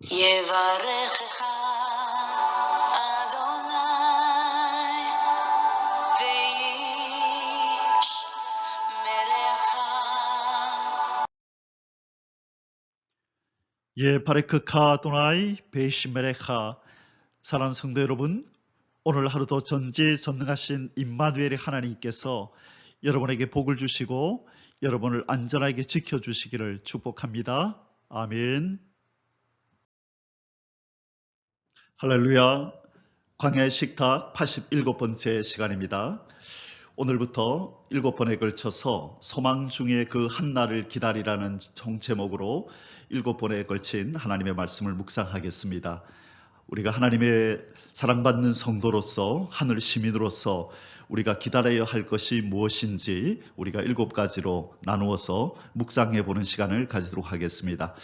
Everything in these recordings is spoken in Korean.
יברכך אדוני וישמרך. 바레크카 아도나이 베이시메레카. 사랑하는 성도 여러분, 오늘 하루도 전지전능하신 임마누엘의 하나님께서 여러분에게 복을 주시고 여러분을 안전하게 지켜주시기를 축복합니다. 아멘. 할렐루야. 광야의 식탁 87번째 시간입니다. 오늘부터 7번에 걸쳐서 소망 중에 그 한날을 기다리라는 총제목으로 7번에 걸친 하나님의 말씀을 묵상하겠습니다. 우리가 하나님의 사랑받는 성도로서, 하늘 시민으로서 우리가 기다려야 할 것이 무엇인지 우리가 7가지로 나누어서 묵상해보는 시간을 가지도록 하겠습니다.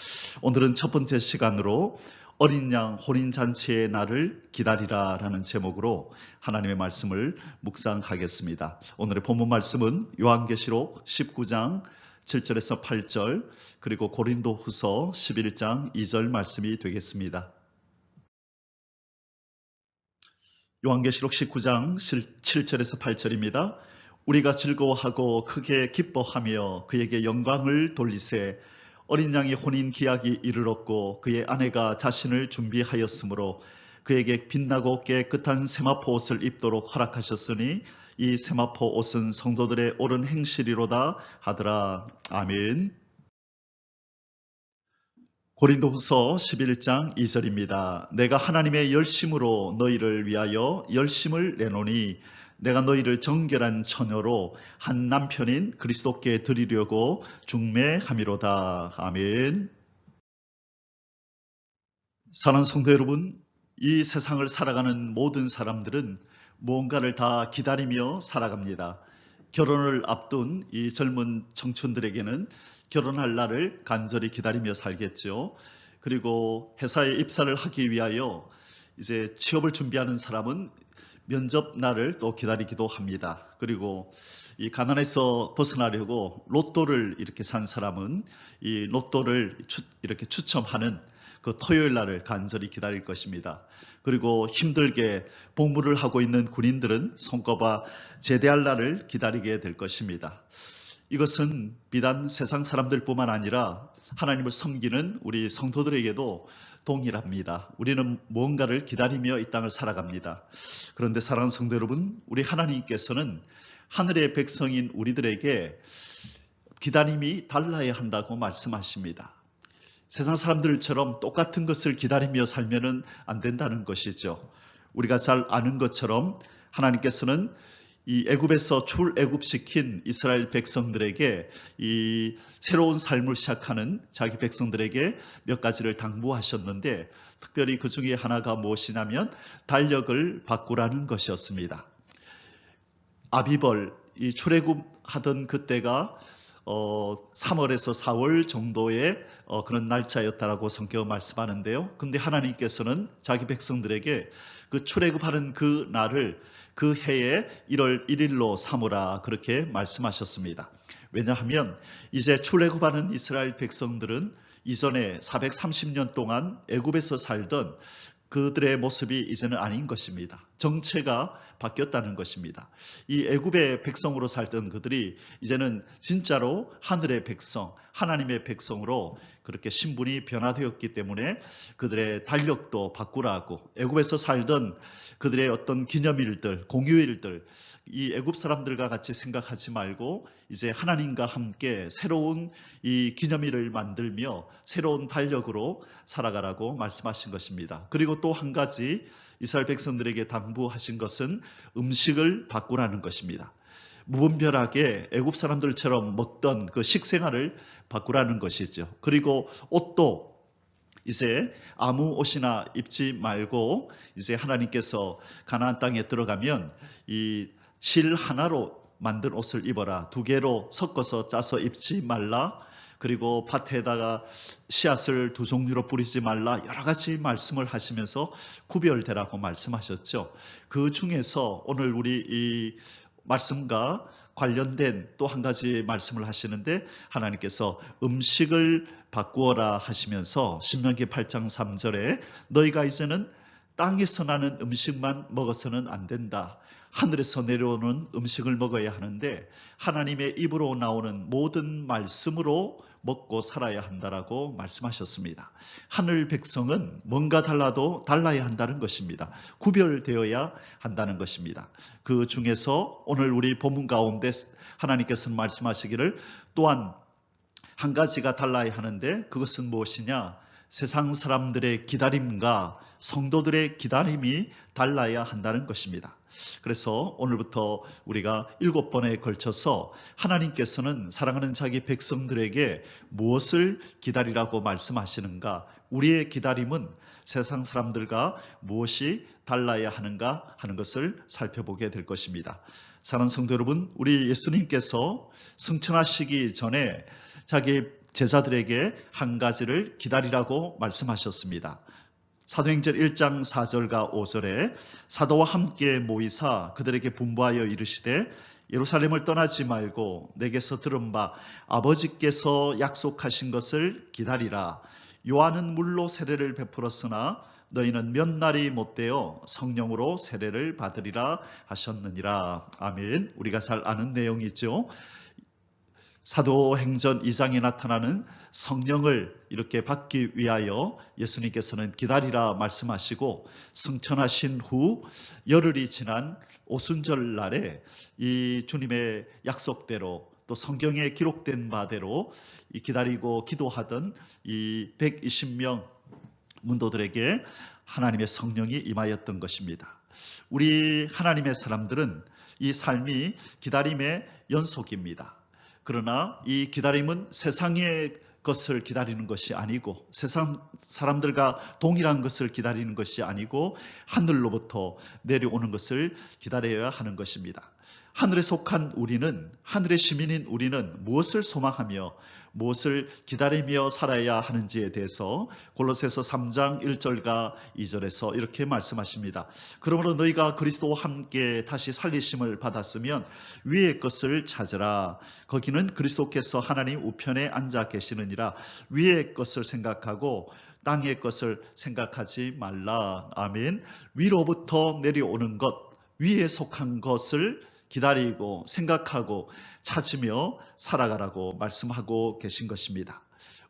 오늘은 첫 번째 시간으로 어린 양 혼인잔치의 날을 기다리라 라는 제목으로 하나님의 말씀을 묵상하겠습니다. 오늘의 본문 말씀은 요한계시록 19장 7절에서 8절 그리고 고린도후서 11장 2절 말씀이 되겠습니다. 요한계시록 19장 7절에서 8절입니다. 우리가 즐거워하고 크게 기뻐하며 그에게 영광을 돌리세. 어린 양의 혼인 기약이 이르렀고 그의 아내가 자신을 준비하였으므로 그에게 빛나고 깨끗한 세마포 옷을 입도록 허락하셨으니 이 세마포 옷은 성도들의 옳은 행실이로다 하더라. 아멘. 고린도후서 11장 2절입니다. 내가 하나님의 열심으로 너희를 위하여 열심을 내노니 내가 너희를 정결한 처녀로 한 남편인 그리스도께 드리려고 중매함이로다. 아멘. 사랑하는 성도 여러분, 이 세상을 살아가는 모든 사람들은 무언가를 다 기다리며 살아갑니다. 결혼을 앞둔 이 젊은 청춘들에게는 결혼할 날을 간절히 기다리며 살겠죠. 그리고 회사에 입사를 하기 위하여 이제 취업을 준비하는 사람은 면접 날을 또 기다리기도 합니다. 그리고 이 가난에서 벗어나려고 로또를 이렇게 산 사람은 이 로또를 이렇게 추첨하는 그 토요일 날을 간절히 기다릴 것입니다. 그리고 힘들게 복무를 하고 있는 군인들은 손꼽아 제대할 날을 기다리게 될 것입니다. 이것은 비단 세상 사람들뿐만 아니라 하나님을 섬기는 우리 성도들에게도 동일합니다. 우리는 무언가를 기다리며 이 땅을 살아갑니다. 그런데 사랑하는 성도 여러분, 우리 하나님께서는 하늘의 백성인 우리들에게 기다림이 달라야 한다고 말씀하십니다. 세상 사람들처럼 똑같은 것을 기다리며 살면 안 된다는 것이죠. 우리가 잘 아는 것처럼 하나님께서는 이 애굽에서 출애굽시킨 이스라엘 백성들에게 이 새로운 삶을 시작하는 자기 백성들에게 몇 가지를 당부하셨는데 특별히 그 중에 하나가 무엇이냐면 달력을 바꾸라는 것이었습니다. 아비벌, 이 출애굽하던 그때가 3월에서 4월 정도의 그런 날짜였다라고 성경은 말씀하는데요. 근데 하나님께서는 자기 백성들에게 그 출애굽하는 그 날을 그 해에 1월 1일로 삼으라 그렇게 말씀하셨습니다. 왜냐하면 이제 출애굽하는 이스라엘 백성들은 이전에 430년 동안 애굽에서 살던 그들의 모습이 이제는 아닌 것입니다. 정체가 바뀌었다는 것입니다. 이 애굽의 백성으로 살던 그들이 이제는 진짜로 하늘의 백성, 하나님의 백성으로 그렇게 신분이 변화되었기 때문에 그들의 달력도 바꾸라고 애굽에서 살던 그들의 어떤 기념일들, 공휴일들 이 애굽 사람들과 같이 생각하지 말고 이제 하나님과 함께 새로운 이 기념일을 만들며 새로운 달력으로 살아가라고 말씀하신 것입니다. 그리고 또 한 가지 이스라엘 백성들에게 당부하신 것은 음식을 바꾸라는 것입니다. 무분별하게 애굽 사람들처럼 먹던 그 식생활을 바꾸라는 것이죠. 그리고 옷도 이제 아무 옷이나 입지 말고 이제 하나님께서 가나안 땅에 들어가면 이 실 하나로 만든 옷을 입어라. 2개로 섞어서 짜서 입지 말라. 그리고 밭에다가 씨앗을 2종류로 뿌리지 말라. 여러 가지 말씀을 하시면서 구별되라고 말씀하셨죠. 그 중에서 오늘 우리 이 말씀과 관련된 또 한 가지 말씀을 하시는데 하나님께서 음식을 바꾸어라 하시면서 신명기 8장 3절에 너희가 이제는 땅에서 나는 음식만 먹어서는 안 된다. 하늘에서 내려오는 음식을 먹어야 하는데 하나님의 입으로 나오는 모든 말씀으로 먹고 살아야 한다라고 말씀하셨습니다. 하늘 백성은 뭔가 달라도 달라야 한다는 것입니다. 구별되어야 한다는 것입니다. 그 중에서 오늘 우리 본문 가운데 하나님께서는 말씀하시기를 또한 한 가지가 달라야 하는데 그것은 무엇이냐? 세상 사람들의 기다림과 성도들의 기다림이 달라야 한다는 것입니다. 그래서 오늘부터 우리가 7번에 걸쳐서 하나님께서는 사랑하는 자기 백성들에게 무엇을 기다리라고 말씀하시는가? 우리의 기다림은 세상 사람들과 무엇이 달라야 하는가 하는 것을 살펴보게 될 것입니다. 사랑하는 성도 여러분, 우리 예수님께서 승천하시기 전에 자기 제자들에게 한 가지를 기다리라고 말씀하셨습니다. 사도행전 1장 4절과 5절에 사도와 함께 모이사 그들에게 분부하여 이르시되 예루살렘을 떠나지 말고 내게서 들은 바 아버지께서 약속하신 것을 기다리라. 요한은 물로 세례를 베풀었으나 너희는 몇 날이 못되어 성령으로 세례를 받으리라 하셨느니라. 아멘. 우리가 잘 아는 내용이죠. 사도행전 2장에 나타나는 성령을 이렇게 받기 위하여 예수님께서는 기다리라 말씀하시고 승천하신 후 열흘이 지난 오순절 날에 이 주님의 약속대로 또 성경에 기록된 바대로 이 기다리고 기도하던 이 120명 문도들에게 하나님의 성령이 임하였던 것입니다. 우리 하나님의 사람들은 이 삶이 기다림의 연속입니다. 그러나 이 기다림은 세상의 것을 기다리는 것이 아니고 세상 사람들과 동일한 것을 기다리는 것이 아니고 하늘로부터 내려오는 것을 기다려야 하는 것입니다. 하늘에 속한 우리는, 하늘의 시민인 우리는 무엇을 소망하며 무엇을 기다리며 살아야 하는지에 대해서 골로새서 3장 1절과 2절에서 이렇게 말씀하십니다. 그러므로 너희가 그리스도와 함께 다시 살리심을 받았으면 위의 것을 찾으라. 거기는 그리스도께서 하나님 우편에 앉아 계시느니라. 위의 것을 생각하고 땅의 것을 생각하지 말라. 아멘. 위로부터 내려오는 것, 위에 속한 것을 기다리고 생각하고 찾으며 살아가라고 말씀하고 계신 것입니다.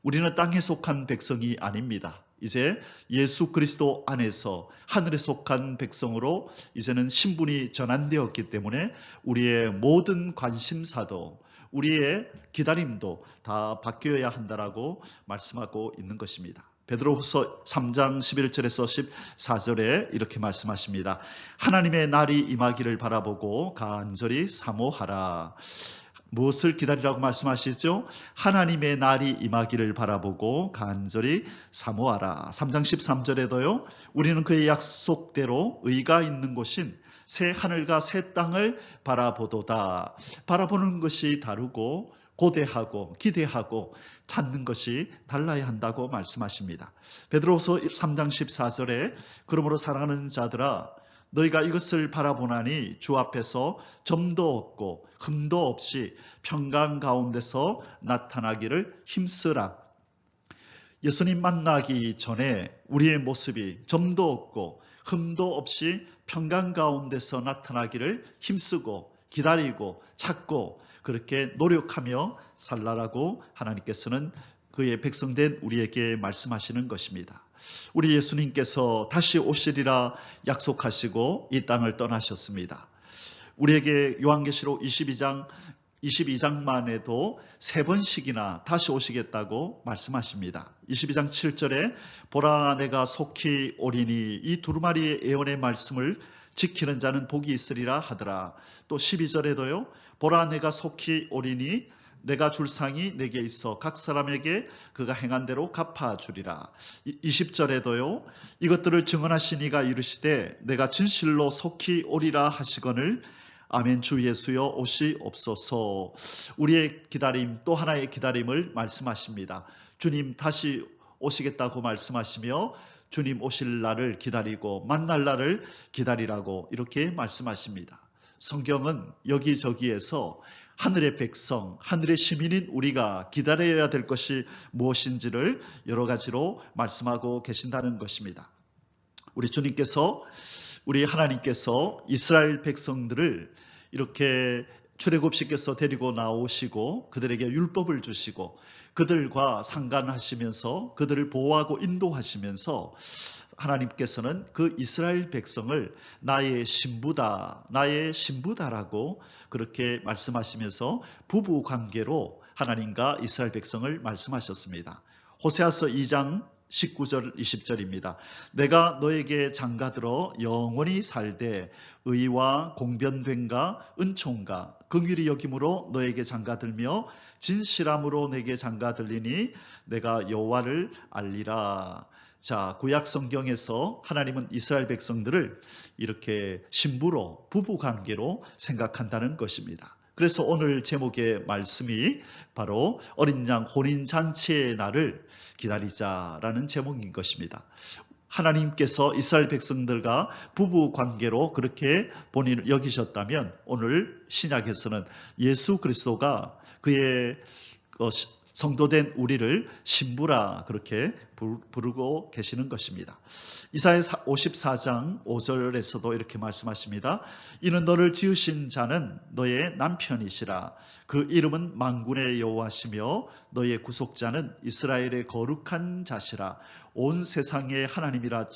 우리는 땅에 속한 백성이 아닙니다. 이제 예수 그리스도 안에서 하늘에 속한 백성으로 이제는 신분이 전환되었기 때문에 우리의 모든 관심사도 우리의 기다림도 다 바뀌어야 한다라고 말씀하고 있는 것입니다. 베드로후서 3장 11절에서 14절에 이렇게 말씀하십니다. 하나님의 날이 임하기를 바라보고 간절히 사모하라. 무엇을 기다리라고 말씀하시죠? 하나님의 날이 임하기를 바라보고 간절히 사모하라. 3장 13절에도요. 우리는 그의 약속대로 의가 있는 곳인 새 하늘과 새 땅을 바라보도다. 바라보는 것이 다르고 고대하고 기대하고 찾는 것이 달라야 한다고 말씀하십니다. 베드로후서 3장 14절에 그러므로 사랑하는 자들아 너희가 이것을 바라보나니 주 앞에서 점도 없고 흠도 없이 평강 가운데서 나타나기를 힘쓰라. 예수님 만나기 전에 우리의 모습이 점도 없고 흠도 없이 평강 가운데서 나타나기를 힘쓰고 기다리고 찾고 그렇게 노력하며 살라라고 하나님께서는 그의 백성된 우리에게 말씀하시는 것입니다. 우리 예수님께서 다시 오시리라 약속하시고 이 땅을 떠나셨습니다. 우리에게 요한계시록 22장만 해도 3번씩이나 다시 오시겠다고 말씀하십니다. 22장 7절에 보라 내가 속히 오리니 이 두루마리의 예언의 말씀을 지키는 자는 복이 있으리라 하더라. 또 12절에도요. 보라 내가 속히 오리니 내가 줄 상이 내게 있어 각 사람에게 그가 행한 대로 갚아주리라. 20절에도요. 이것들을 증언하신 이가 이르시되 내가 진실로 속히 오리라 하시거늘 아멘. 주 예수여 오시옵소서. 우리의 기다림 또 하나의 기다림을 말씀하십니다. 주님 다시 오시겠다고 말씀하시며 주님 오실 날을 기다리고 만날 날을 기다리라고 이렇게 말씀하십니다. 성경은 여기저기에서 하늘의 백성, 하늘의 시민인 우리가 기다려야 될 것이 무엇인지를 여러 가지로 말씀하고 계신다는 것입니다. 우리 하나님께서 이스라엘 백성들을 이렇게 출애굽시켜서 데리고 나오시고 그들에게 율법을 주시고 그들과 상관하시면서 그들을 보호하고 인도하시면서 하나님께서는 그 이스라엘 백성을 나의 신부다라고 그렇게 말씀하시면서 부부 관계로 하나님과 이스라엘 백성을 말씀하셨습니다. 호세아서 2장 19절 20절입니다. 내가 너에게 장가들어 영원히 살되 의와 공변됨과 은총과 긍휼히 여김으로 너에게 장가들며 진실함으로 내게 장가들리니 내가 여호와를 알리라. 자, 구약 성경에서 하나님은 이스라엘 백성들을 이렇게 신부로 부부 관계로 생각한다는 것입니다. 그래서 오늘 제목의 말씀이 바로 어린 양 혼인잔치의 날을 기다리자라는 제목인 것입니다. 하나님께서 이스라엘 백성들과 부부 관계로 그렇게 본인을 여기셨다면 오늘 신약에서는 예수 그리스도가 그의 성도된 우리를 신부라 그렇게 부르고 계시는 것입니다. 이사야 54장 5절에서도 이렇게 말씀하십니다. 이는 너를 지으신 자는 너의 남편이시라. 그 이름은 만군의 여호와시며 너의 구속자는 이스라엘의 거룩한 자시라. 온 세상의 하나님이라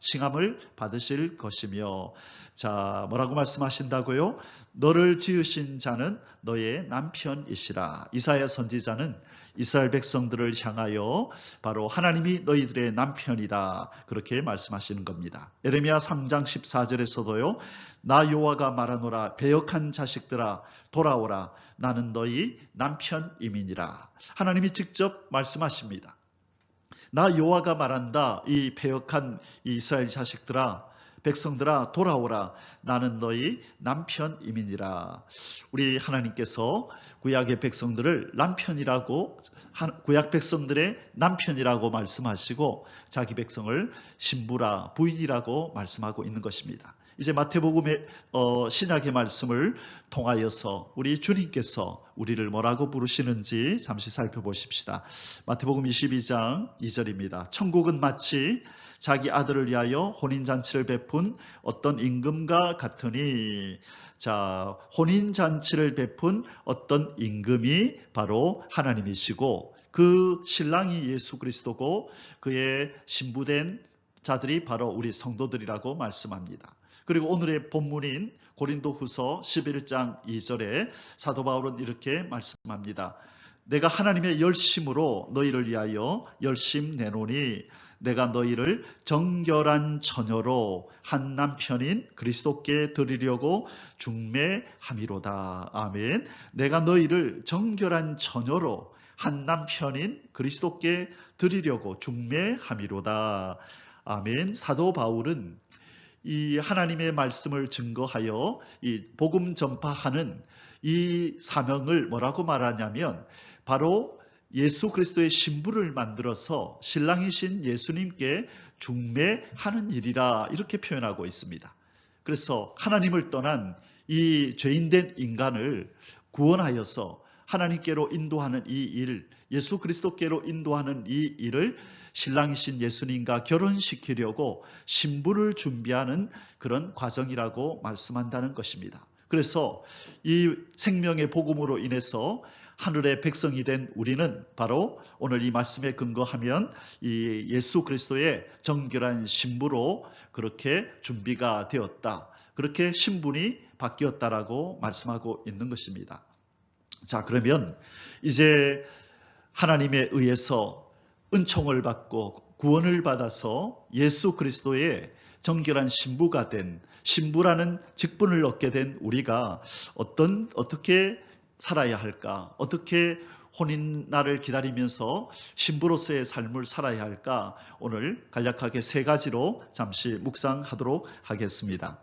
칭함을 받으실 것이며. 자, 뭐라고 말씀하신다고요? 너를 지으신 자는 너의 남편이시라. 이사야 선지자는 이스라엘 백성들을 향하여 바로 하나님이 너희들의 남편이다 그렇게 말씀하시는 겁니다. 예레미야 3장 14절에서도요. 나 여호와가 말하노라 배역한 자식들아 돌아오라 나는 너희 남편임이니라. 하나님이 직접 말씀하십니다. 나 여호와가 말한다. 이 배역한 이스라엘 자식들아 백성들아 돌아오라 나는 너희 남편임이니라. 우리 하나님께서 구약의 백성들을 남편이라고 구약 백성들의 남편이라고 말씀하시고 자기 백성을 신부라 부인이라고 말씀하고 있는 것입니다. 이제 마태복음의 신약의 말씀을 통하여서 우리 주님께서 우리를 뭐라고 부르시는지 잠시 살펴보십시다. 마태복음 22장 2절입니다. 천국은 마치 자기 아들을 위하여 혼인잔치를 베푼 어떤 임금과 같으니. 자, 혼인잔치를 베푼 어떤 임금이 바로 하나님이시고 그 신랑이 예수 그리스도고 그의 신부된 자들이 바로 우리 성도들이라고 말씀합니다. 그리고 오늘의 본문인 고린도후서 11장 2절에 사도 바울은 이렇게 말씀합니다. 내가 하나님의 열심으로 너희를 위하여 열심 내노니 내가 너희를 정결한 처녀로 한 남편인 그리스도께 드리려고 중매함이로다. 아멘. 내가 너희를 정결한 처녀로 한 남편인 그리스도께 드리려고 중매함이로다. 아멘. 사도 바울은 이 하나님의 말씀을 증거하여 이 복음 전파하는 이 사명을 뭐라고 말하냐면 바로 예수 그리스도의 신부를 만들어서 신랑이신 예수님께 중매하는 일이라 이렇게 표현하고 있습니다. 그래서 하나님을 떠난 이 죄인된 인간을 구원하여서 하나님께로 인도하는 이 일, 예수 그리스도께로 인도하는 이 일을 신랑이신 예수님과 결혼시키려고 신부를 준비하는 그런 과정이라고 말씀한다는 것입니다. 그래서 이 생명의 복음으로 인해서 하늘의 백성이 된 우리는 바로 오늘 이 말씀에 근거하면 이 예수 그리스도의 정결한 신부로 그렇게 준비가 되었다. 그렇게 신분이 바뀌었다라고 말씀하고 있는 것입니다. 자, 그러면 이제 하나님에 의해서 은총을 받고 구원을 받아서 예수 그리스도의 정결한 신부가 된 신부라는 직분을 얻게 된 우리가 어떻게 살아야 할까? 어떻게 혼인날을 기다리면서 신부로서의 삶을 살아야 할까? 오늘 간략하게 세 가지로 잠시 묵상하도록 하겠습니다.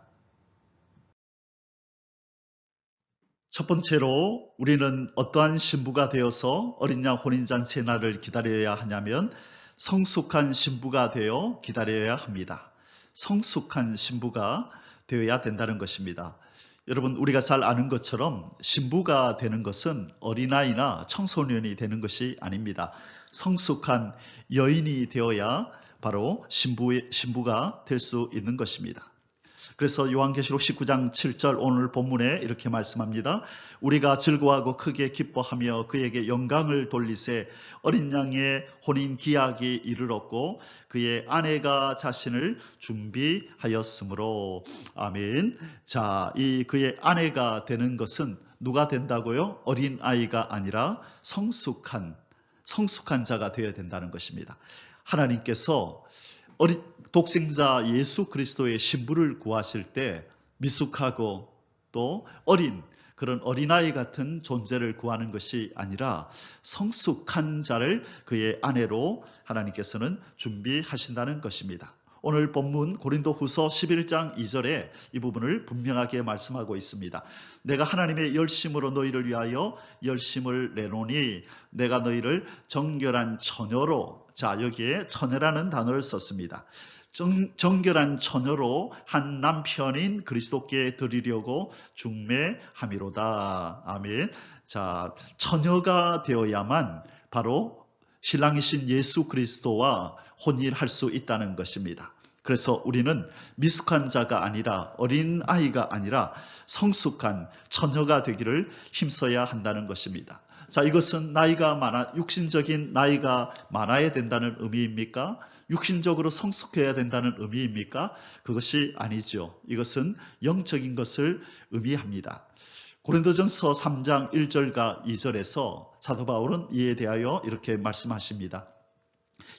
첫 번째로 우리는 어떠한 신부가 되어서 어린 양 혼인잔치의 날을 기다려야 하냐면 성숙한 신부가 되어 기다려야 합니다. 성숙한 신부가 되어야 된다는 것입니다. 여러분, 우리가 잘 아는 것처럼 신부가 되는 것은 어린아이나 청소년이 되는 것이 아닙니다. 성숙한 여인이 되어야 바로 신부가 될 수 있는 것입니다. 그래서 요한계시록 19장 7절 오늘 본문에 이렇게 말씀합니다. 우리가 즐거워하고 크게 기뻐하며 그에게 영광을 돌리세 어린 양의 혼인 기약이 이르렀고 그의 아내가 자신을 준비하였으므로. 아멘. 자, 이 그의 아내가 되는 것은 누가 된다고요? 어린 아이가 아니라 성숙한 자가 되어야 된다는 것입니다. 하나님께서 독생자 예수 그리스도의 신부를 구하실 때 미숙하고 또 어린 그런 어린아이 같은 존재를 구하는 것이 아니라 성숙한 자를 그의 아내로 하나님께서는 준비하신다는 것입니다. 오늘 본문 고린도후서 11장 2절에 이 부분을 분명하게 말씀하고 있습니다. 내가 하나님의 열심으로 너희를 위하여 열심을 내노니 내가 너희를 정결한 처녀로, 자, 여기에 처녀라는 단어를 썼습니다. 정결한 처녀로 한 남편인 그리스도께 드리려고 중매함이로다. 아멘. 자, 처녀가 되어야만 바로 신랑이신 예수 그리스도와 혼인할 수 있다는 것입니다. 그래서 우리는 미숙한 자가 아니라 어린 아이가 아니라 성숙한 처녀가 되기를 힘써야 한다는 것입니다. 자, 이것은 육신적인 나이가 많아야 된다는 의미입니까? 육신적으로 성숙해야 된다는 의미입니까? 그것이 아니죠. 이것은 영적인 것을 의미합니다. 고린도전서 3장 1절과 2절에서 사도 바울은 이에 대하여 이렇게 말씀하십니다.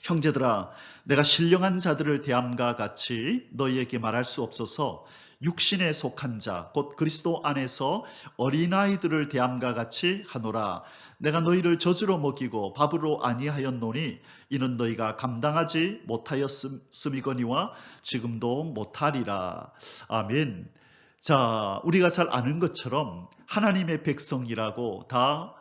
형제들아, 내가 신령한 자들을 대함과 같이 너희에게 말할 수 없어서 육신에 속한 자, 곧 그리스도 안에서 어린아이들을 대함과 같이 하노라. 내가 너희를 젖으로 먹이고 밥으로 아니하였노니 이는 너희가 감당하지 못하였음이거니와 지금도 못하리라. 아멘. 자, 우리가 잘 아는 것처럼 하나님의 백성이라고 다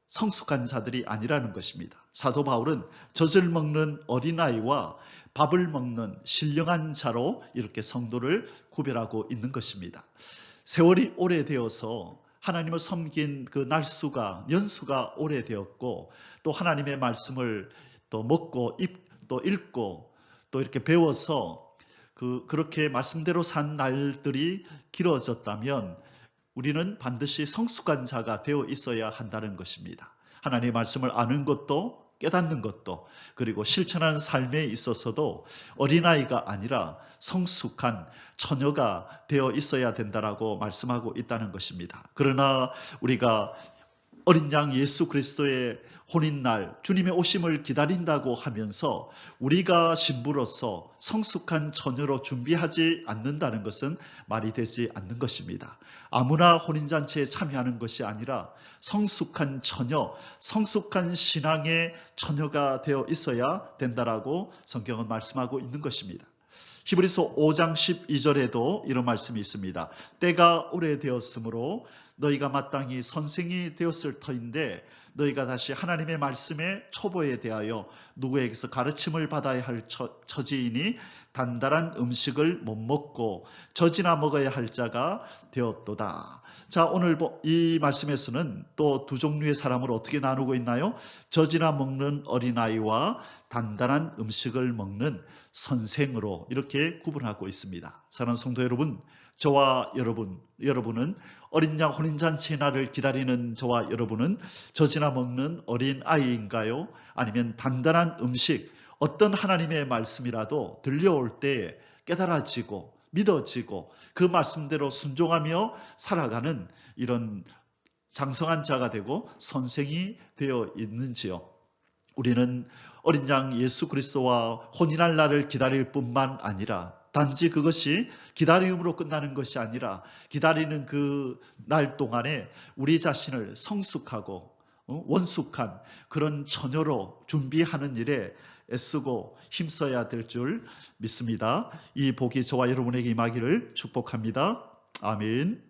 성숙한 자들이 아니라는 것입니다. 사도 바울은 젖을 먹는 어린아이와 밥을 먹는 신령한 자로 이렇게 성도를 구별하고 있는 것입니다. 세월이 오래되어서 하나님을 섬긴 그 연수가 오래되었고 또 하나님의 말씀을 또 먹고 또 읽고 또 이렇게 배워서 그렇게 말씀대로 산 날들이 길어졌다면 우리는 반드시 성숙한 자가 되어 있어야 한다는 것입니다. 하나님의 말씀을 아는 것도 깨닫는 것도 그리고 실천하는 삶에 있어서도 어린아이가 아니라 성숙한 처녀가 되어 있어야 된다라고 말씀하고 있다는 것입니다. 그러나 우리가 어린 양 예수 그리스도의 혼인날 주님의 오심을 기다린다고 하면서 우리가 신부로서 성숙한 처녀로 준비하지 않는다는 것은 말이 되지 않는 것입니다. 아무나 혼인잔치에 참여하는 것이 아니라 성숙한 처녀, 성숙한 신앙의 처녀가 되어 있어야 된다라고 성경은 말씀하고 있는 것입니다. 히브리서 5장 12절에도 이런 말씀이 있습니다. 때가 오래되었으므로 너희가 마땅히 선생이 되었을 터인데 너희가 다시 하나님의 말씀의 초보에 대하여 누구에게서 가르침을 받아야 할 처지이니 단단한 음식을 못 먹고 젖이나 먹어야 할 자가 되었도다. 자, 오늘 이 말씀에서는 또 두 종류의 사람을 어떻게 나누고 있나요? 젖이나 먹는 어린아이와 단단한 음식을 먹는 선생으로 이렇게 구분하고 있습니다. 사랑하는 성도 여러분, 저와 여러분은 어린 양 혼인잔치의 날을 기다리는 저와 여러분은 젖이나 먹는 어린 아이인가요? 아니면 단단한 음식, 어떤 하나님의 말씀이라도 들려올 때 깨달아지고 믿어지고 그 말씀대로 순종하며 살아가는 이런 장성한 자가 되고 선생이 되어 있는지요? 우리는 어린 양 예수 그리스도와 혼인할 날을 기다릴 뿐만 아니라 단지 그것이 기다림으로 끝나는 것이 아니라 기다리는 그 날 동안에 우리 자신을 성숙하고 원숙한 그런 처녀로 준비하는 일에 애쓰고 힘써야 될 줄 믿습니다. 이 복이 저와 여러분에게 임하기를 축복합니다. 아멘.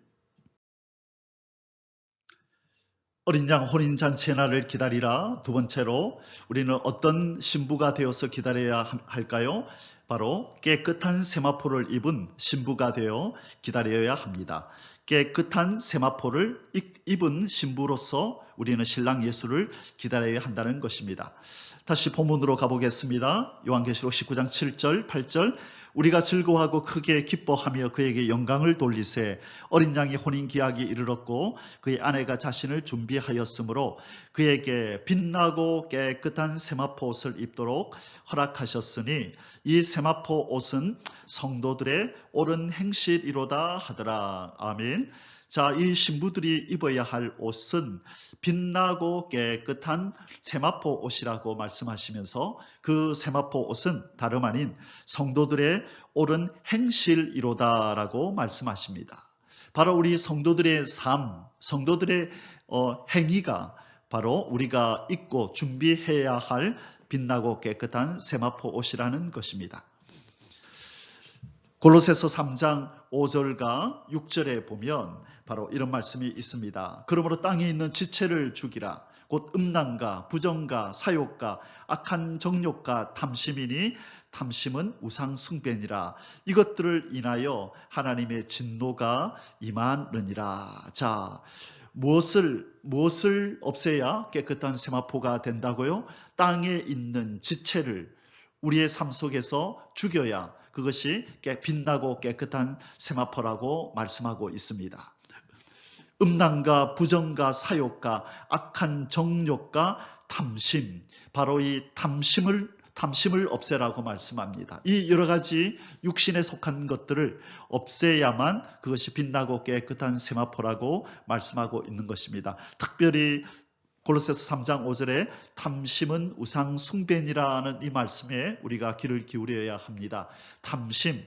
어린 양 혼인잔치의 날을 기다리라. 두 번째로 우리는 어떤 신부가 되어서 기다려야 할까요? 바로 깨끗한 세마포를 입은 신부가 되어 기다려야 합니다. 깨끗한 세마포를 입은 신부로서 우리는 신랑 예수를 기다려야 한다는 것입니다. 다시 본문으로 가보겠습니다. 요한계시록 19장 7절, 8절. 우리가 즐거워하고 크게 기뻐하며 그에게 영광을 돌리세. 어린 양이 혼인 기약이 이르렀고 그의 아내가 자신을 준비하였으므로 그에게 빛나고 깨끗한 세마포 옷을 입도록 허락하셨으니 이 세마포 옷은 성도들의 옳은 행실이로다 하더라. 아멘. 자, 이 신부들이 입어야 할 옷은 빛나고 깨끗한 세마포 옷이라고 말씀하시면서 그 세마포 옷은 다름 아닌 성도들의 옳은 행실이로다라고 말씀하십니다. 바로 우리 성도들의 삶, 성도들의 행위가 바로 우리가 입고 준비해야 할 빛나고 깨끗한 세마포 옷이라는 것입니다. 골로새서 3장 5절과 6절에 보면 바로 이런 말씀이 있습니다. 그러므로 땅에 있는 지체를 죽이라. 곧 음란과 부정과 사욕과 악한 정욕과 탐심이니 탐심은 우상 숭배니라. 이것들을 인하여 하나님의 진노가 임하느니라. 자, 무엇을 없애야 깨끗한 세마포가 된다고요? 땅에 있는 지체를 우리의 삶 속에서 죽여야 그것이 빛나고 깨끗한 세마포라고 말씀하고 있습니다. 음란과 부정과 사욕과 악한 정욕과 탐심, 바로 이 탐심을 없애라고 말씀합니다. 이 여러 가지 육신에 속한 것들을 없애야만 그것이 빛나고 깨끗한 세마포라고 말씀하고 있는 것입니다. 특별히 골로새서 3장 5절에 탐심은 우상 숭배니라는 이 말씀에 우리가 귀를 기울여야 합니다. 탐심,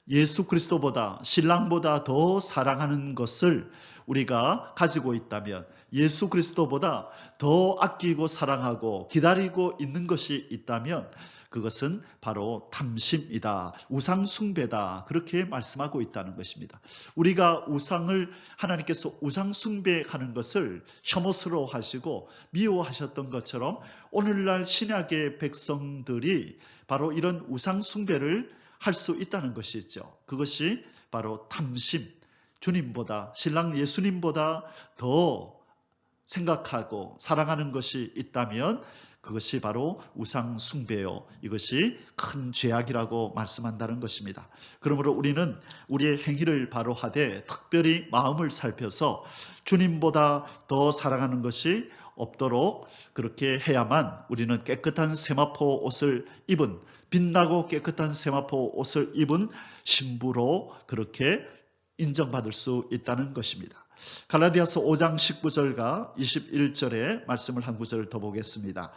예수 그리스도보다 신랑보다 더 사랑하는 것을 우리가 가지고 있다면, 예수 그리스도보다 더 아끼고 사랑하고 기다리고 있는 것이 있다면 그것은 바로 탐심이다, 우상 숭배다, 그렇게 말씀하고 있다는 것입니다. 우리가 하나님께서 우상 숭배하는 것을 혐오스러워하시고 미워하셨던 것처럼 오늘날 신약의 백성들이 바로 이런 우상 숭배를 할 수 있다는 것이죠. 그것이 바로 탐심, 주님보다, 신랑 예수님보다 더 생각하고 사랑하는 것이 있다면 그것이 바로 우상 숭배요, 이것이 큰 죄악이라고 말씀한다는 것입니다. 그러므로 우리는 우리의 행위를 바로 하되 특별히 마음을 살펴서 주님보다 더 사랑하는 것이 없도록 그렇게 해야만 우리는 깨끗한 세마포 옷을 입은, 빛나고 깨끗한 세마포 옷을 입은 신부로 그렇게 인정받을 수 있다는 것입니다. 갈라디아서 5장 19절과 21절의 말씀을 한 구절을 더 보겠습니다.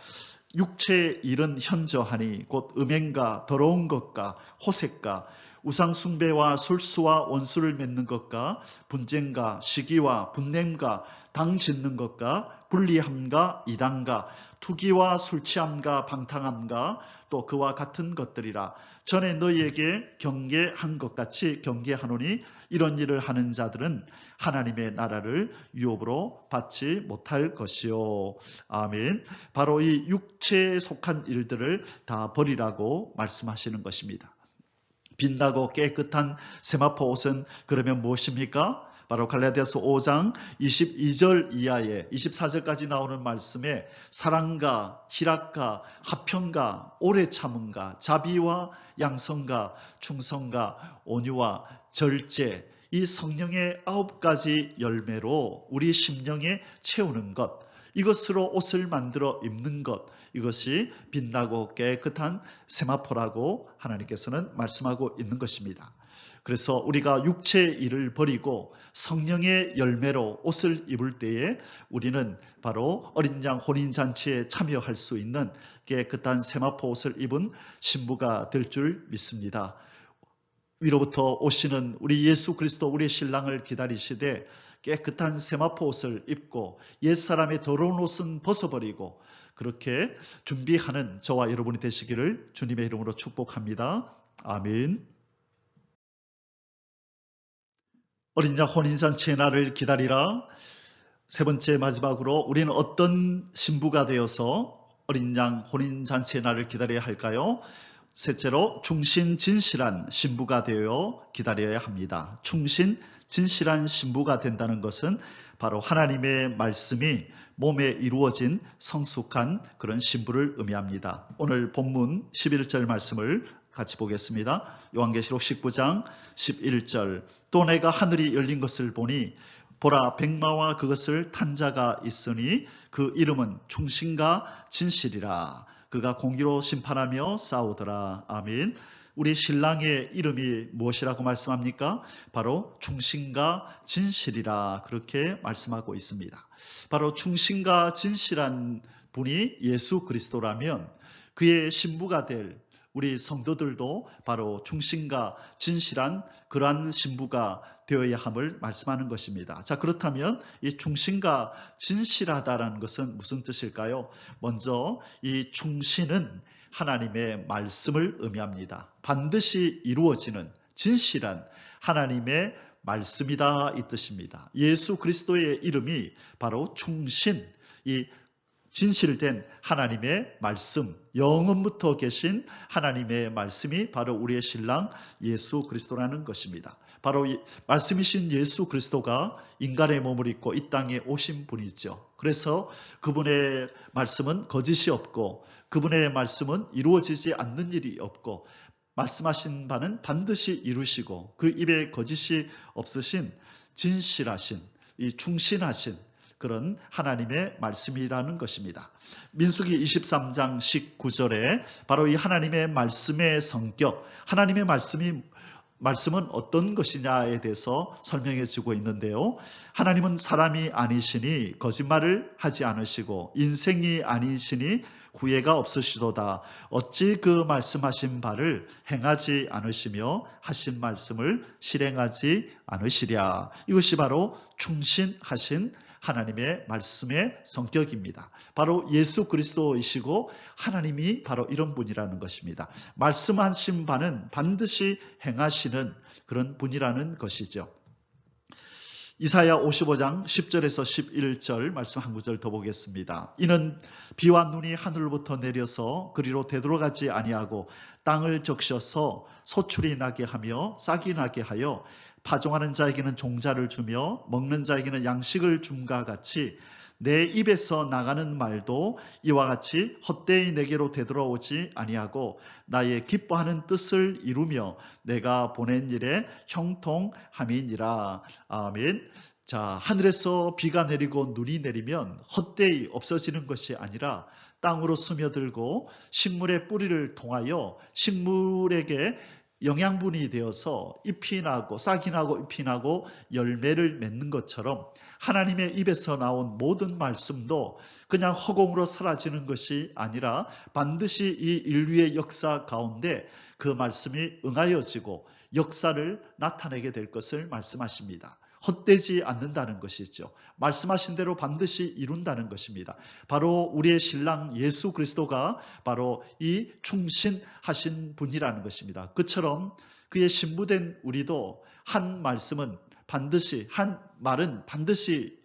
육체의 일은 현저하니 곧 음행과 더러운 것과 호색과 우상숭배와 술수와 원수를 맺는 것과 분쟁과 시기와 분냄과 당 짓는 것과 불리함과 이단과 투기와 술취함과 방탕함과 또 그와 같은 것들이라. 전에 너희에게 경계한 것 같이 경계하노니 이런 일을 하는 자들은 하나님의 나라를 유업으로 받지 못할 것이요. 아멘. 바로 이 육체에 속한 일들을 다 버리라고 말씀하시는 것입니다. 빛나고 깨끗한 세마포 옷은 그러면 무엇입니까? 바로 갈라디아서 5장 22절 이하에 24절까지 나오는 말씀에 사랑과 희락과 화평과 오래 참음과 자비와 양성과 충성과 온유와 절제, 이 성령의 9가지 열매로 우리 심령에 채우는 것, 이것으로 옷을 만들어 입는 것, 이것이 빛나고 깨끗한 세마포라고 하나님께서는 말씀하고 있는 것입니다. 그래서 우리가 육체의 일을 버리고 성령의 열매로 옷을 입을 때에 우리는 바로 어린 양 혼인잔치에 참여할 수 있는 깨끗한 세마포 옷을 입은 신부가 될 줄 믿습니다. 위로부터 오시는 우리 예수 그리스도 우리의 신랑을 기다리시되 깨끗한 세마포 옷을 입고 옛사람의 더러운 옷은 벗어버리고 그렇게 준비하는 저와 여러분이 되시기를 주님의 이름으로 축복합니다. 아멘. 어린 양 혼인잔치의 날을 기다리라. 세 번째 마지막으로 우리는 어떤 신부가 되어서 어린 양 혼인잔치의 날을 기다려야 할까요? 셋째로 충신 진실한 신부가 되어 기다려야 합니다. 충신 진실한 신부가 된다는 것은 바로 하나님의 말씀이 몸에 이루어진 성숙한 그런 신부를 의미합니다. 오늘 본문 11절 말씀을 같이 보겠습니다. 요한계시록 19장 11절. 또 내가 하늘이 열린 것을 보니 보라 백마와 그것을 탄 자가 있으니 그 이름은 충신과 진실이라. 그가 공의로 심판하며 싸우더라. 아멘. 우리 신랑의 이름이 무엇이라고 말씀합니까? 바로 충신과 진실이라 그렇게 말씀하고 있습니다. 바로 충신과 진실한 분이 예수 그리스도라면 그의 신부가 될 우리 성도들도 바로 충신과 진실한 그러한 신부가 되어야 함을 말씀하는 것입니다. 자, 그렇다면 이 충신과 진실하다라는 것은 무슨 뜻일까요? 먼저 이 충신은 하나님의 말씀을 의미합니다. 반드시 이루어지는 진실한 하나님의 말씀이다 이 뜻입니다. 예수 그리스도의 이름이 바로 충신, 이 진실된 하나님의 말씀, 영원부터 계신 하나님의 말씀이 바로 우리의 신랑 예수 그리스도라는 것입니다. 바로 말씀이신 예수 그리스도가 인간의 몸을 입고 이 땅에 오신 분이죠. 그래서 그분의 말씀은 거짓이 없고 그분의 말씀은 이루어지지 않는 일이 없고 말씀하신 바는 반드시 이루시고 그 입에 거짓이 없으신 진실하신 이 충신하신 그런 하나님의 말씀이라는 것입니다. 민수기 23장 19절에 바로 이 하나님의 말씀의 성격, 하나님의 말씀은 어떤 것이냐에 대해서 설명해 주고 있는데요. 하나님은 사람이 아니시니 거짓말을 하지 않으시고 인생이 아니시니 후회가 없으시도다. 어찌 그 말씀하신 바를 행하지 않으시며 하신 말씀을 실행하지 않으시랴. 이것이 바로 충신하신 하나님의 말씀의 성격입니다. 바로 예수 그리스도이시고 하나님이 바로 이런 분이라는 것입니다. 말씀하신 바는 반드시 행하시는 그런 분이라는 것이죠. 이사야 55장 10절에서 11절 말씀 한 구절 더 보겠습니다. 이는 비와 눈이 하늘로부터 내려서 그리로 되돌아가지 아니하고 땅을 적셔서 소출이 나게 하며 싹이 나게 하여 파종하는 자에게는 종자를 주며 먹는 자에게는 양식을 줌과 같이 내 입에서 나가는 말도 이와 같이 헛되이 내게로 되돌아오지 아니하고 나의 기뻐하는 뜻을 이루며 내가 보낸 일에 형통함이니라. 아멘. 자, 하늘에서 비가 내리고 눈이 내리면 헛되이 없어지는 것이 아니라 땅으로 스며들고 식물의 뿌리를 통하여 식물에게 영양분이 되어서 잎이 나고 싹이 나고 잎이 나고 열매를 맺는 것처럼 하나님의 입에서 나온 모든 말씀도 그냥 허공으로 사라지는 것이 아니라 반드시 이 인류의 역사 가운데 그 말씀이 응하여지고 역사를 나타내게 될 것을 말씀하십니다. 헛되지 않는다는 것이죠. 말씀하신 대로 반드시 이룬다는 것입니다. 바로 우리의 신랑 예수 그리스도가 바로 이 충신하신 분이라는 것입니다. 그처럼 그의 신부된 우리도 한 말씀은 반드시, 한 말은 반드시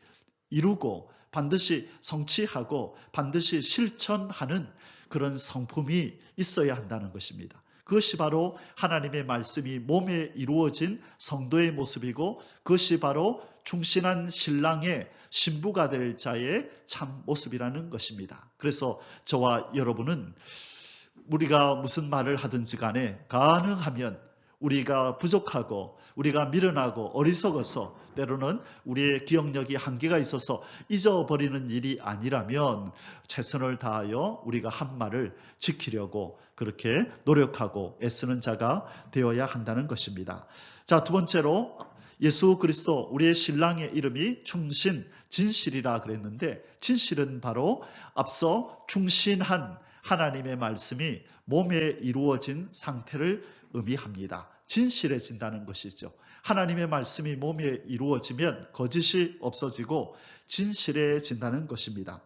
이루고 반드시 성취하고 반드시 실천하는 그런 성품이 있어야 한다는 것입니다. 그것이 바로 하나님의 말씀이 몸에 이루어진 성도의 모습이고 그것이 바로 충신한 신랑의 신부가 될 자의 참 모습이라는 것입니다. 그래서 저와 여러분은 우리가 무슨 말을 하든지 간에 가능하면 우리가 부족하고 우리가 미련하고 어리석어서 때로는 우리의 기억력이 한계가 있어서 잊어버리는 일이 아니라면 최선을 다하여 우리가 한 말을 지키려고 그렇게 노력하고 애쓰는 자가 되어야 한다는 것입니다. 자, 두 번째로 예수 그리스도 우리의 신랑의 이름이 충신, 진실이라 그랬는데 진실은 바로 앞서 충신한 하나님의 말씀이 몸에 이루어진 상태를 의미합니다. 진실해진다는 것이죠. 하나님의 말씀이 몸에 이루어지면 거짓이 없어지고 진실해진다는 것입니다.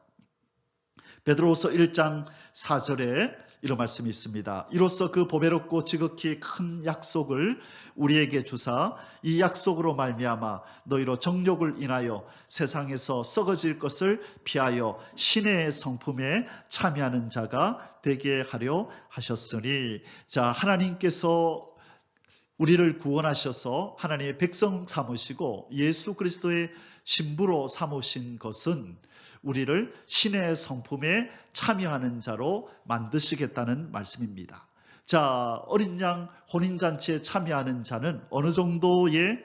베드로후서 1장 4절에 이런 말씀이 있습니다. 이로써 그 보배롭고 지극히 큰 약속을 우리에게 주사 이 약속으로 말미암아 너희로 정욕을 인하여 세상에서 썩어질 것을 피하여 신의 성품에 참여하는 자가 되게 하려 하셨으니. 자, 하나님께서 우리를 구원하셔서 하나님의 백성 삼으시고 예수 그리스도의 신부로 삼으신 것은 우리를 신의 성품에 참여하는 자로 만드시겠다는 말씀입니다. 자, 어린 양 혼인잔치에 참여하는 자는 어느 정도의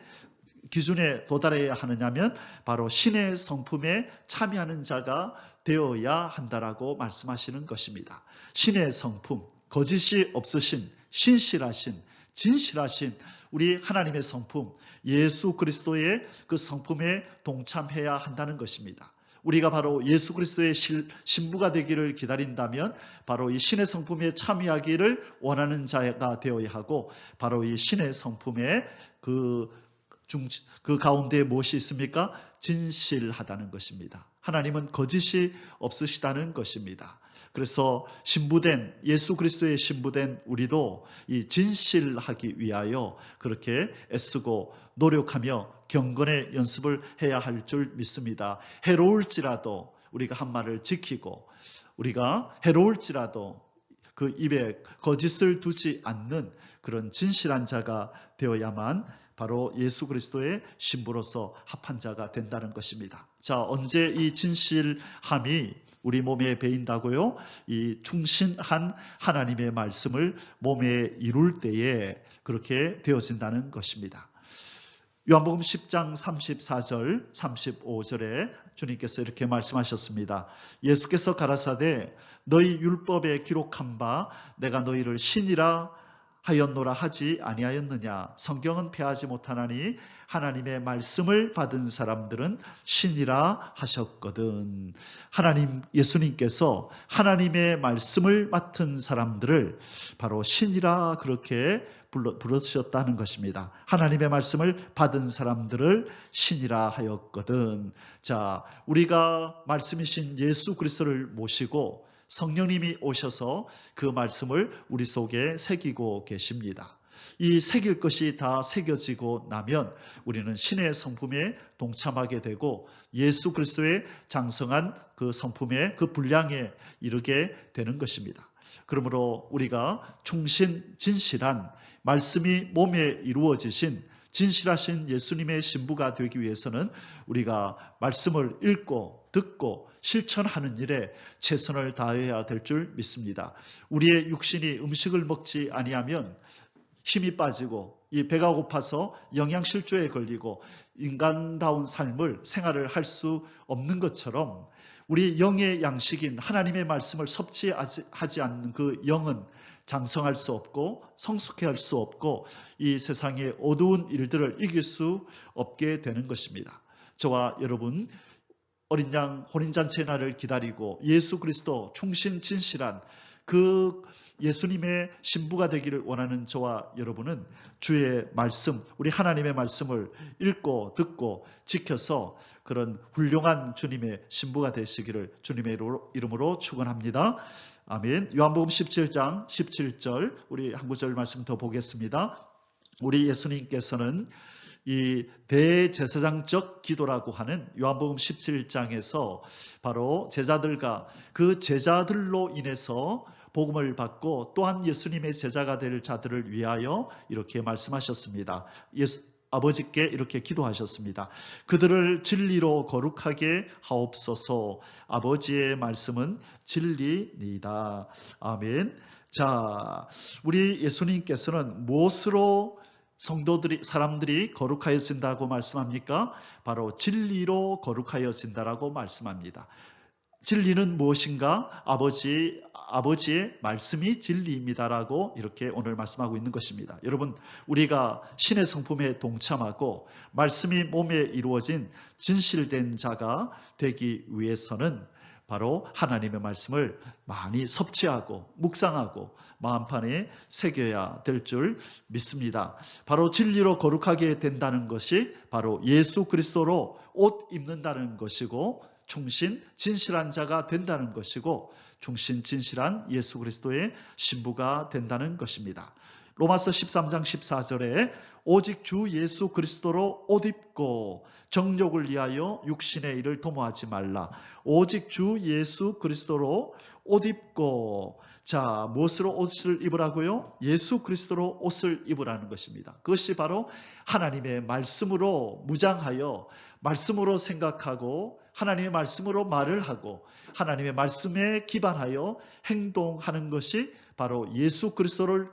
기준에 도달해야 하느냐면 바로 신의 성품에 참여하는 자가 되어야 한다라고 말씀하시는 것입니다. 신의 성품, 거짓이 없으신 신실하신 진실하신 우리 하나님의 성품, 예수 그리스도의 그 성품에 동참해야 한다는 것입니다. 우리가 바로 예수 그리스도의 신부가 되기를 기다린다면 바로 이 신의 성품에 참여하기를 원하는 자가 되어야 하고, 바로 이 신의 성품에 그 가운데 무엇이 있습니까? 진실하다는 것입니다. 하나님은 거짓이 없으시다는 것입니다. 그래서 신부된 예수 그리스도의 신부된 우리도 이 진실하기 위하여 그렇게 애쓰고 노력하며 경건의 연습을 해야 할 줄 믿습니다. 해로울지라도 우리가 한 말을 지키고, 우리가 해로울지라도 그 입에 거짓을 두지 않는 그런 진실한 자가 되어야만 바로 예수 그리스도의 신부로서 합한 자가 된다는 것입니다. 자, 언제 이 진실함이 우리 몸에 배인다고요? 이 충신한 하나님의 말씀을 몸에 이룰 때에 그렇게 되어진다는 것입니다. 요한복음 10장 34절 35절에 주님께서 이렇게 말씀하셨습니다. 예수께서 가라사대 너희 율법에 기록한 바 내가 너희를 신이라 하였노라 하지 아니하였느냐. 성경은 패하지 못하나니 하나님의 말씀을 받은 사람들은 신이라 하셨거든. 하나님 예수님께서 하나님의 말씀을 맡은 사람들을 바로 신이라 그렇게 부르셨다는 것입니다. 하나님의 말씀을 받은 사람들을 신이라 하였거든. 자, 우리가 말씀이신 예수 그리스도를 모시고 성령님이 오셔서 그 말씀을 우리 속에 새기고 계십니다. 이 새길 것이 다 새겨지고 나면 우리는 신의 성품에 동참하게 되고 예수 그리스도의 장성한 그 성품의 그 분량에 이르게 되는 것입니다. 그러므로 우리가 충신 진실한 말씀이 몸에 이루어지신 진실하신 예수님의 신부가 되기 위해서는 우리가 말씀을 읽고 듣고 실천하는 일에 최선을 다해야 될 줄 믿습니다. 우리의 육신이 음식을 먹지 아니하면 힘이 빠지고 이 배가 고파서 영양실조에 걸리고 인간다운 삶을 생활을 할 수 없는 것처럼 우리 영의 양식인 하나님의 말씀을 섭취하지 않는 그 영은 장성할 수 없고 성숙해 할 수 없고 이 세상의 어두운 일들을 이길 수 없게 되는 것입니다. 저와 여러분 어린 양 혼인잔치의 날을 기다리고 예수 그리스도 충신 진실한 그 예수님의 신부가 되기를 원하는 저와 여러분은 주의 말씀, 우리 하나님의 말씀을 읽고 듣고 지켜서 그런 훌륭한 주님의 신부가 되시기를 주님의 이름으로 축원합니다. 아멘. 요한복음 17장 17절 우리 한 구절 말씀 더 보겠습니다. 우리 예수님께서는 이 대제사장적 기도라고 하는 요한복음 17장에서 바로 제자들과 그 제자들로 인해서 복음을 받고 또한 예수님의 제자가 될 자들을 위하여 이렇게 말씀하셨습니다. 아버지께 이렇게 기도하셨습니다. 그들을 진리로 거룩하게 하옵소서. 아버지의 말씀은 진리니이다. 아멘. 자, 우리 예수님께서는 무엇으로 사람들이 거룩하여진다고 말씀합니까? 바로 진리로 거룩하여진다라고 말씀합니다. 진리는 무엇인가? 아버지의 말씀이 진리입니다라고 이렇게 오늘 말씀하고 있는 것입니다. 여러분, 우리가 신의 성품에 동참하고 말씀이 몸에 이루어진 진실된 자가 되기 위해서는 바로 하나님의 말씀을 많이 섭취하고 묵상하고 마음판에 새겨야 될 줄 믿습니다. 바로 진리로 거룩하게 된다는 것이 바로 예수 그리스도로 옷 입는다는 것이고 충신 진실한 자가 된다는 것이고 충신 진실한 예수 그리스도의 신부가 된다는 것입니다. 로마서 13장 14절에 오직 주 예수 그리스도로 옷 입고 정욕을 위하여 육신의 일을 도모하지 말라. 오직 주 예수 그리스도로 옷 입고, 자, 무엇으로 옷을 입으라고요? 예수 그리스도로 옷을 입으라는 것입니다. 그것이 바로 하나님의 말씀으로 무장하여 말씀으로 생각하고 하나님의 말씀으로 말을 하고 하나님의 말씀에 기반하여 행동하는 것이 바로 예수 그리스도를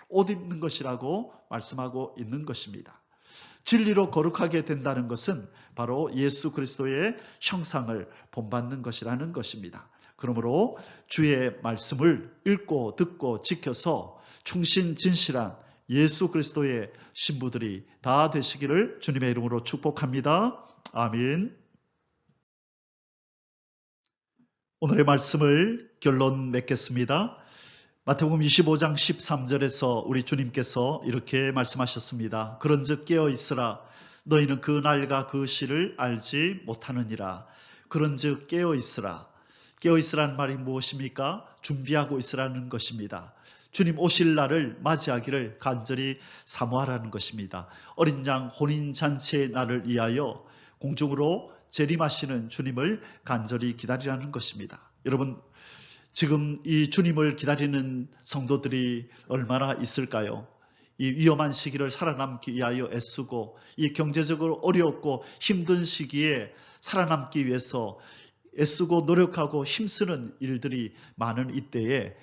옷 입는 것이라고 말씀하고 있는 것입니다. 진리로 거룩하게 된다는 것은 바로 예수 그리스도의 형상을 본받는 것이라는 것입니다. 그러므로 주의 말씀을 읽고 듣고 지켜서 충신 진실한 예수 그리스도의 신부들이 다 되시기를 주님의 이름으로 축복합니다. 아멘. 오늘의 말씀을 결론 맺겠습니다. 마태복음 25장 13절에서 우리 주님께서 이렇게 말씀하셨습니다. 그런즉 깨어 있으라. 너희는 그 날과 그 시를 알지 못하느니라. 그런즉 깨어 있으라. 깨어 있으라는 말이 무엇입니까? 준비하고 있으라는 것입니다. 주님 오실 날을 맞이하기를 간절히 사모하라는 것입니다. 어린 양 혼인잔치의 날을 위하여 공중으로 재림하시는 주님을 간절히 기다리라는 것입니다. 여러분, 지금 이 주님을 기다리는 성도들이 얼마나 있을까요? 이 위험한 시기를 살아남기 위하여 애쓰고 이 경제적으로 어렵고 힘든 시기에 살아남기 위해서 애쓰고 노력하고 힘쓰는 일들이 많은 이때에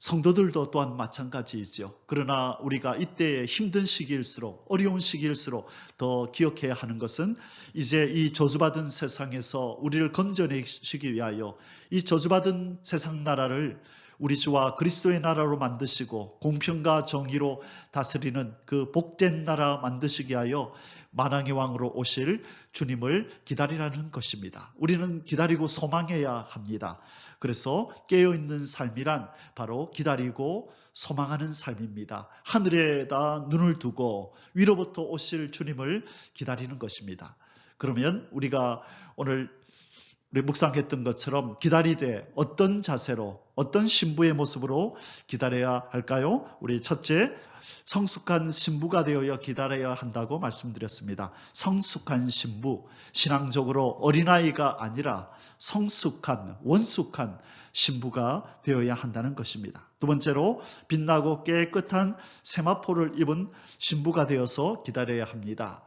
성도들도 또한 마찬가지이죠. 그러나 우리가 이때의 힘든 시기일수록 어려운 시기일수록 더 기억해야 하는 것은 이제 이 저주받은 세상에서 우리를 건져내시기 위하여 이 저주받은 세상 나라를 우리 주와 그리스도의 나라로 만드시고 공평과 정의로 다스리는 그 복된 나라 만드시기 위하여 만왕의 왕으로 오실 주님을 기다리라는 것입니다. 우리는 기다리고 소망해야 합니다. 그래서 깨어있는 삶이란 바로 기다리고 소망하는 삶입니다. 하늘에다 눈을 두고 위로부터 오실 주님을 기다리는 것입니다. 그러면 우리가 오늘 우리 묵상했던 것처럼 기다리되 어떤 자세로 어떤 신부의 모습으로 기다려야 할까요? 우리 첫째, 성숙한 신부가 되어야 기다려야 한다고 말씀드렸습니다. 성숙한 신부, 신앙적으로 어린아이가 아니라 성숙한, 원숙한 신부가 되어야 한다는 것입니다. 두 번째로 빛나고 깨끗한 세마포를 입은 신부가 되어서 기다려야 합니다.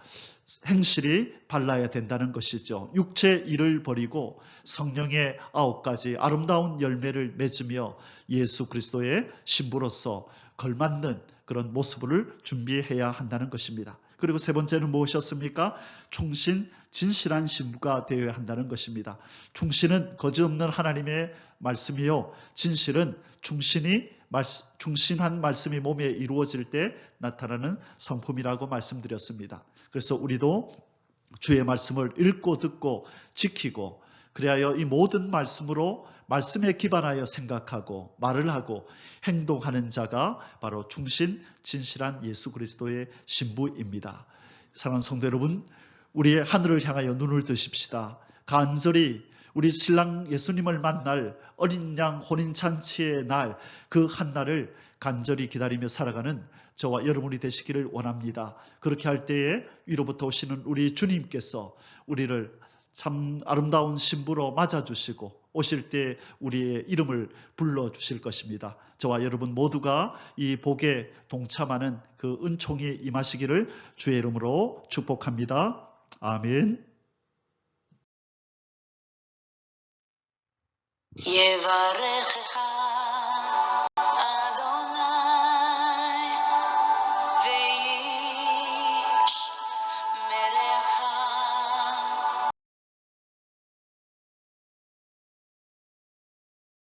행실이 발라야 된다는 것이죠. 육체 일을 버리고 성령의 9가지 아름다운 열매를 맺으며 예수 그리스도의 신부로서 걸맞는 그런 모습을 준비해야 한다는 것입니다. 그리고 세 번째는 무엇이었습니까? 충신, 진실한 신부가 되어야 한다는 것입니다. 충신은 거짓없는 하나님의 말씀이요. 진실은 충신한 말씀이 몸에 이루어질 때 나타나는 성품이라고 말씀드렸습니다. 그래서 우리도 주의 말씀을 읽고 듣고 지키고 그리하여 이 모든 말씀으로 말씀에 기반하여 생각하고 말을 하고 행동하는 자가 바로 충신, 진실한 예수 그리스도의 신부입니다. 사랑하는 성도 여러분, 우리의 하늘을 향하여 눈을 드십시다. 간절히 우리 신랑 예수님을 만날 어린 양 혼인잔치의 날, 그 한날을 간절히 기다리며 살아가는 저와 여러분이 되시기를 원합니다. 그렇게 할 때에 위로부터 오시는 우리 주님께서 우리를 참 아름다운 신부로 맞아주시고 오실 때 우리의 이름을 불러주실 것입니다. 저와 여러분 모두가 이 복에 동참하는 그 은총이 임하시기를 주의 이름으로 축복합니다. 아멘. יברכך